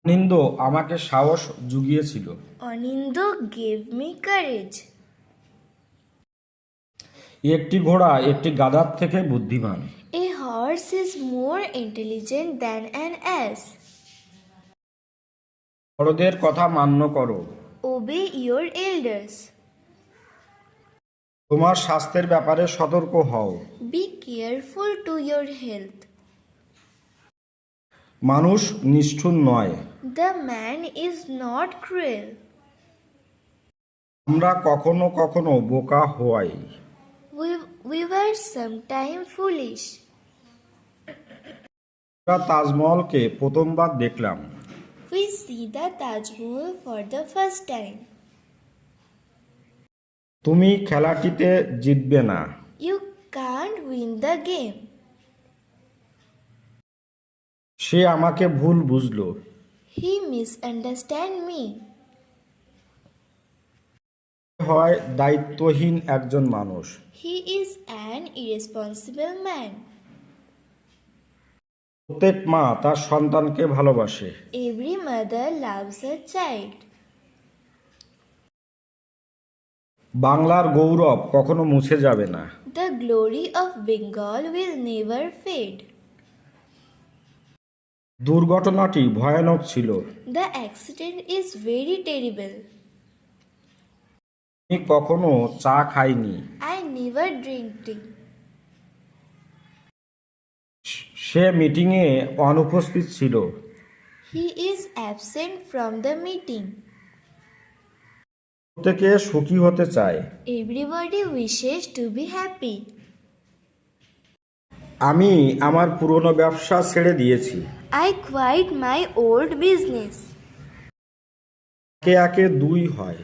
অনিন্দ আমাকে সাহস জুগিয়েছিল। Anindo gave me courage. একটি ঘোড়া একটি গাধার থেকে বুদ্ধিমান। A horse is more intelligent than an ass. বড়দের কথা মান্য করো। Obey your elders. তোমার স্বাস্থ্যের ব্যাপারে সতর্ক হও। Be careful to your health. মানুষ নিষ্ঠুর নয়। The man is not cruel. আমরা কখনো কখনো বোকা হই। We were sometimes foolish. আমরা তাজমহলকে প্রথমবার দেখলাম। We see the Taj Mahal for the first time. তুমি খেলাটিতে জিতবে না। You can't win the game. সে আমাকে ভুল বুঝলো। He misunderstood me. হয় দায়িত্বহীন একজন মানুষ। He is an irresponsible man. প্রত্যেক মা তার সন্তানকে ভালোবাসে। Every mother loves her child. বাংলার গৌরব কখনো মুছে যাবে না। The glory of Bengal will never fade. দুর্ঘটনাটি ভয়ানক ছিল। The accident is very terrible. আমি কখনো চা খাইনি। I never drink tea. সে মিটিংয়ে অনুপস্থিত ছিল। He is absent from the meeting. প্রত্যেকে সুখী হতে চায়। Everybody wishes to be happy. আমি আমার পুরনো ব্যবসা ছেড়ে দিয়েছি। I quit my old business. একে একে দুই হয়।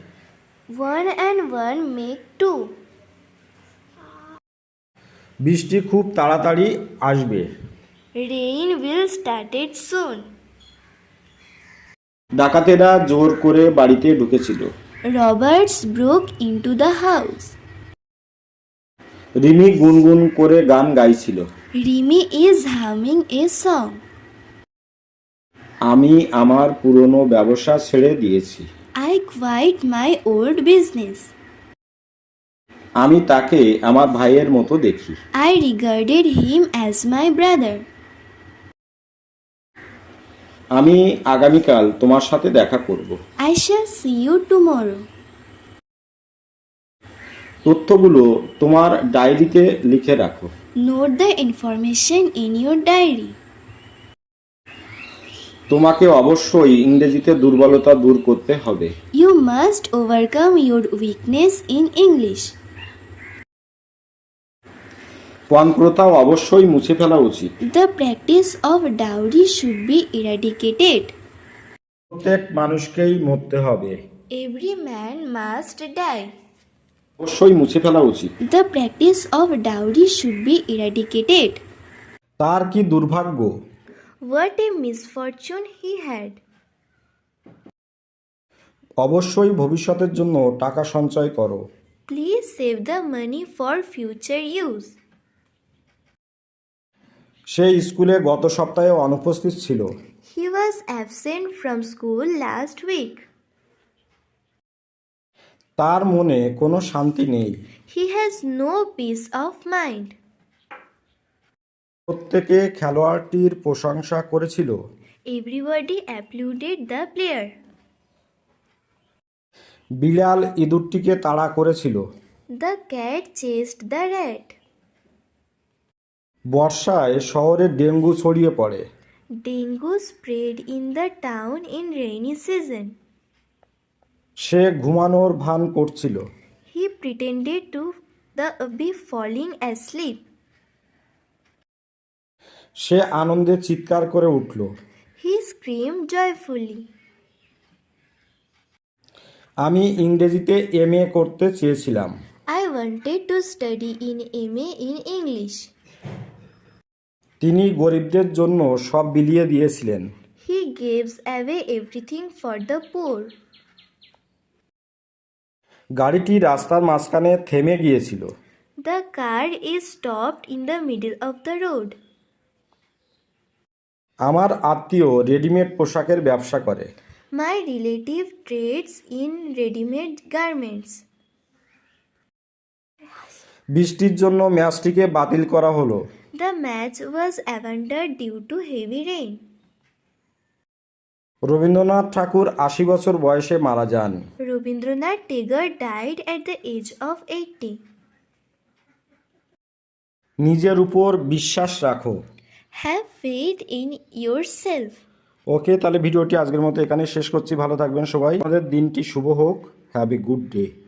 One and one make two. বৃষ্টি খুব তাড়াতাড়ি আসবে। Rain will start it soon. ডাকাতেরা জোর করে বাড়িতে ঢুকেছিল। Robbers broke into the house. Rimi গুনগুন করে গান গাইছিল। Rimi is humming a song. আমি আমার পুরনো ব্যবসা ছেড়ে দিয়েছি। I quit my old business. আমি তাকে আমার ভাইয়ের মতো দেখি। I regarded him as my brother. আমি আগামীকাল তোমার সাথে দেখা করব। I shall see you tomorrow. তথ্যগুলো তোমার ডায়েরিতে লিখে রাখো। Note the information in your diary. তোমাকে অবশ্যই ইংরেজিতে দুর্বলতা দূর করতে হবে। You must overcome your weakness in English. পণপ্রথা অবশ্যই মুছে ফেলা উচিত। The practice of dowry should be eradicated. প্রত্যেক মানুষকেই মরতে হবে। Every man must die. অবশ্যই মুছে ফেলা উচিত। The practice of dowry should be eradicated. তার কি দুর্ভাগ্য। What a misfortune he had. অবশ্যই ভবিষ্যতের জন্য টাকা সঞ্চয় করো। Please save the money for future use. সে স্কুলে গত সপ্তাহে অনুপস্থিত ছিল। He was absent from school last week. তার মনে কোনো শান্তি নেই। He has no peace of mind. প্রত্যেকে খেলোয়াড়টির প্রশংসা করেছিল। Everybody applauded the player. বিড়াল ইঁদুরটিকে তাড়া করেছিল। The cat chased the rat. বর্ষায় শহরে ডেঙ্গু ছড়িয়ে পড়ে। Dengue spread in the town in rainy season. সে ঘুমানোর ভান করছিল। He pretended to be falling asleep. সে আনন্দে চিৎকার করে উঠল। He screamed joyfully. আমি ইংরেজিতে এমএ করতে চেয়েছিলাম। I wanted to study in MA in English. তিনি গরিবদের জন্য সব বিলিয়ে দিয়েছিলেন। He gives away everything for the poor. গাড়িটি রাস্তার মাঝখানে থেমে গিয়েছিল। The car is stopped in the middle of the road. আমার আত্মীয় রেডিমেড পোশাকের ব্যবসা করে। My relative trades in ready-made garments. বৃষ্টির জন্য ম্যাচটিকে বাতিল করা হলো। The match was abandoned due to heavy rain. Rabindranath ঠাকুর ৮০ বছর বয়সে মারা যান। Rabindranath Tagore died at the age of 80. নিজের উপর বিশ্বাস রাখো। Have faith in yourself. ওকে, তাহলে ভিডিওটি আজকের মতো এখানে শেষ করছি। ভালো থাকবেন সবাই। আমাদের দিনটি শুভ হোক। Have a good day.